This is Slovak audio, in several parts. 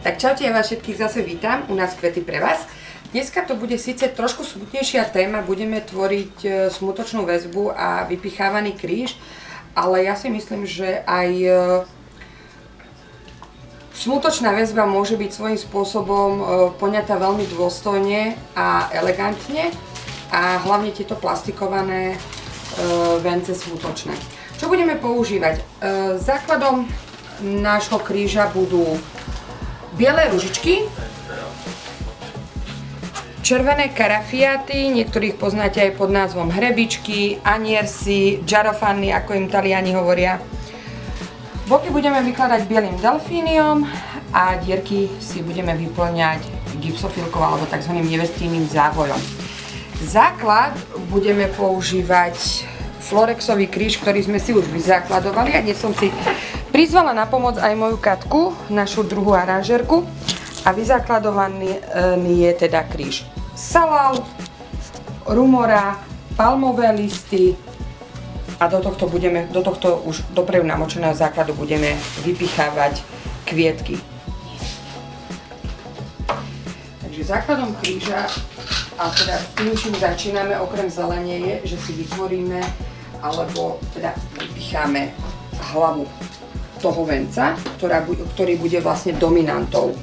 Tak čaute, ja vás všetkých zase vítam u nás Kvety pre vás. Dneska to bude síce trošku smutnejšia téma, budeme tvoriť smutočnú väzbu a vypichávaný kríž, ale ja si myslím, že aj smutočná väzba môže byť svojím spôsobom poňatá veľmi dôstojne a elegantne a hlavne tieto plastikované vence smutočné. Čo budeme používať? Základom nášho kríža budú biele ružičky, červené karafiaty, niektorých poznáte aj pod názvom hrebičky, aniersi, giarofanny, ako im Taliani hovoria. Boky budeme vykladať bielým delfíniom a dierky si budeme vyplňať gipsofilkou alebo tzv. Nevestínnym závojom. Základ budeme používať florexový kríž, ktorý sme si už vyzákladovali a dnes som si prizvala na pomoc aj moju Katku, našu druhú aranžérku, a vyzákladovaný je teda kríž salál, rumora, palmové listy a do tohto už dopredu namočeného základu budeme vypichávať kvietky. Takže základom kríža, a teda tým, čím začíname okrem zelenie, je, že si vytvoríme alebo teda vypicháme hlavu toho venca, ktorý bude vlastne dominantou.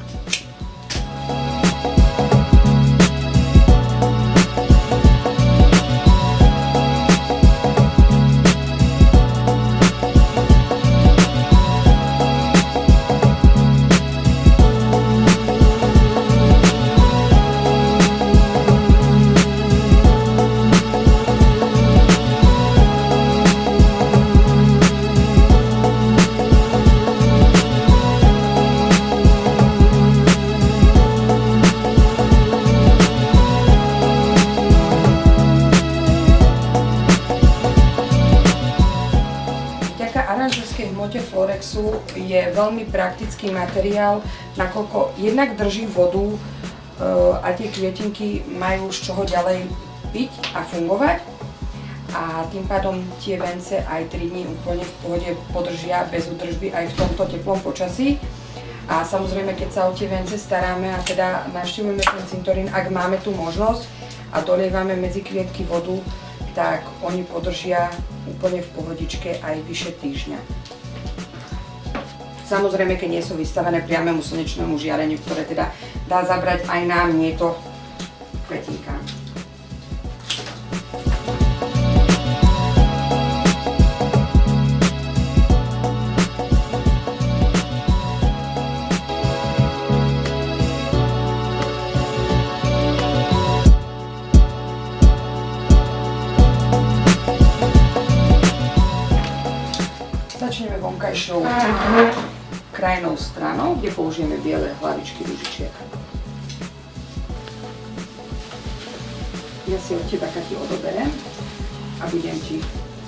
Aranžerskej hmote Florexu je veľmi praktický materiál, nakoľko jednak drží vodu a tie kvietinky majú z čoho ďalej piť a fungovať. A tým pádom tie vence aj 3 dní úplne v pohode podržia bez údržby aj v tomto teplom počasí. A samozrejme, keď sa o tie vence staráme a teda navštívujeme ten cintorín, ak máme tú možnosť a dolievame medzi kvietky vodu, tak oni podržia úplne v pohodičke aj vyše týždňa. Samozrejme, keď nie sú vystavené priamému slnečnému žiareniu, ktoré teda dá zabrať aj nám, nie to kvetinkám. Začneme vonkajšou krajnou stranou, kde použijeme biele hlavičky ružičiek. Ja si od teba, Kati, odoberiem a budem ti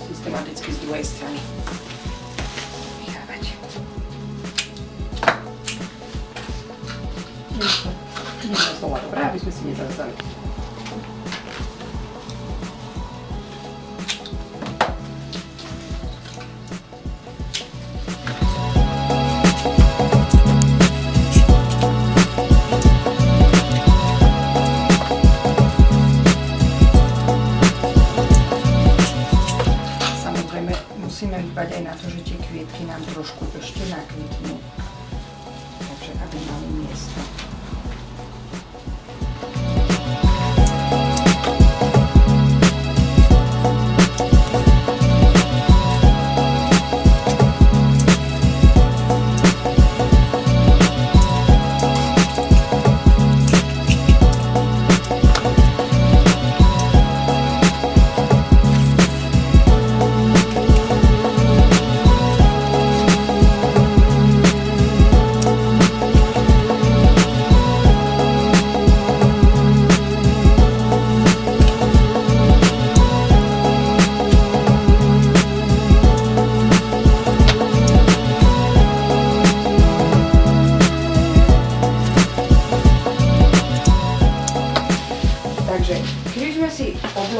systematicky z druhej strany vychávať. Ideme z dola, dobré, aby sme si nezavzali. Musíme dbať aj na to, že tie kvietky nám trošku ešte nakvitnú, takže aby mali miesto.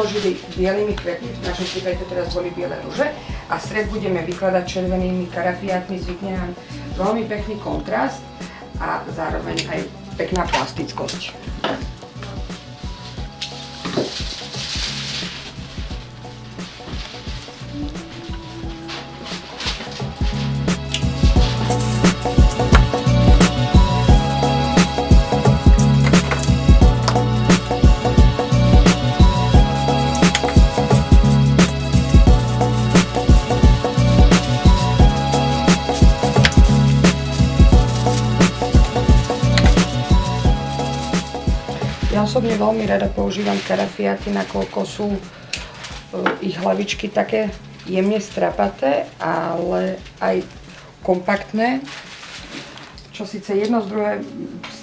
obložili bielými kvetmi, v našom prípade to teraz boli biele ruže, a stred budeme vykladať červenými karafiátmi, zvykne nám veľmi pekný kontrast a zároveň aj pekná plastickosť. Ja osobne veľmi rada používam karafiaty, nakoľko sú ich hlavičky také jemne strapaté, ale aj kompaktné. Čo síce jedno z druhé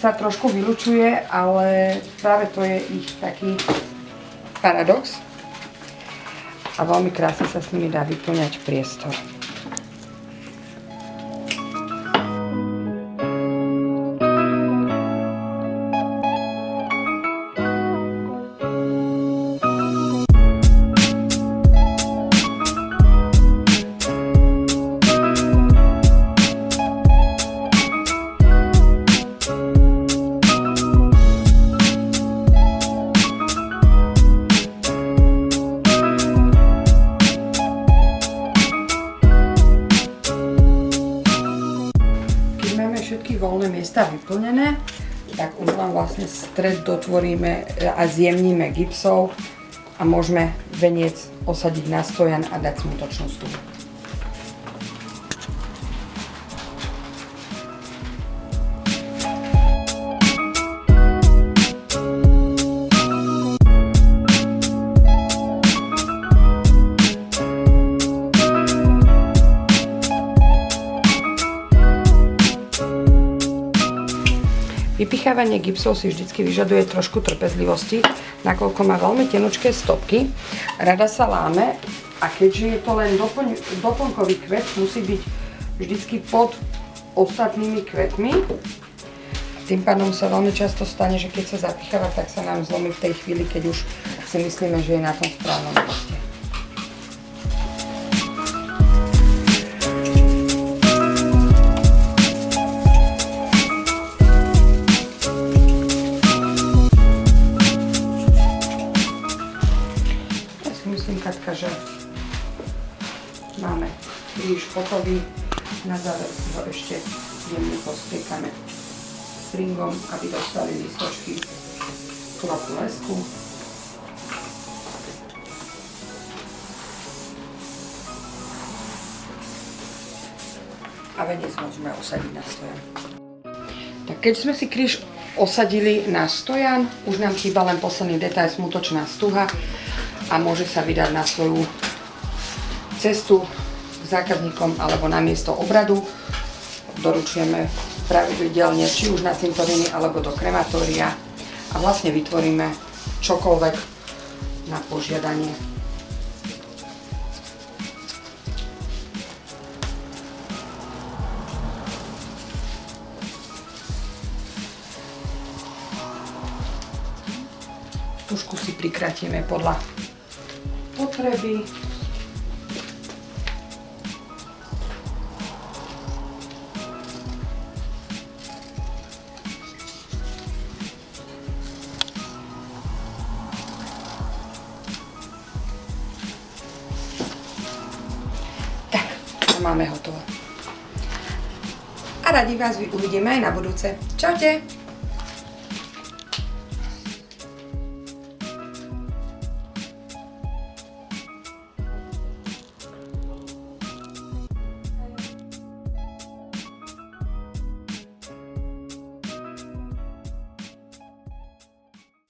sa trošku vylučuje, ale práve to je ich taký paradox. A veľmi krásne sa s nimi dá vyplňať priestor. Všetky voľné miesta vyplnené, tak už len vlastne stred dotvoríme a zjemníme gipsou a môžeme veniec osadiť na stojan a dať smutočnú stuhu. Vypichávanie gipsov si vždycky vyžaduje trošku trpezlivosti, nakoľko má veľmi tenučké stopky, rada sa láme a keďže je to len doplnkový kvet, musí byť vždycky pod ostatnými kvetmi. Tým pádom sa veľmi často stane, že keď sa zapicháva, tak sa nám zlomí v tej chvíli, keď už si myslíme, že je na tom správnom mieste. Katka, že máme kríž hotový, na záver si ho ešte jemne postriekame stringom, aby dostali lístočky trochu lesku. A veniec môžeme osadiť na stojan. Tak keď sme si kríž osadili na stojan, už nám chýba len posledný detail, smutočná stuha. A môže sa vydať na svoju cestu k zákazníkom alebo na miesto obradu. Doručujeme pravidelne či už na cintoríny alebo do krematória a vlastne vytvoríme čokoľvek na požiadanie. Tužku si prikratíme podľa potreby. Tak, to máme hotovo. A radi vás uvidíme aj na budúce. Čaute!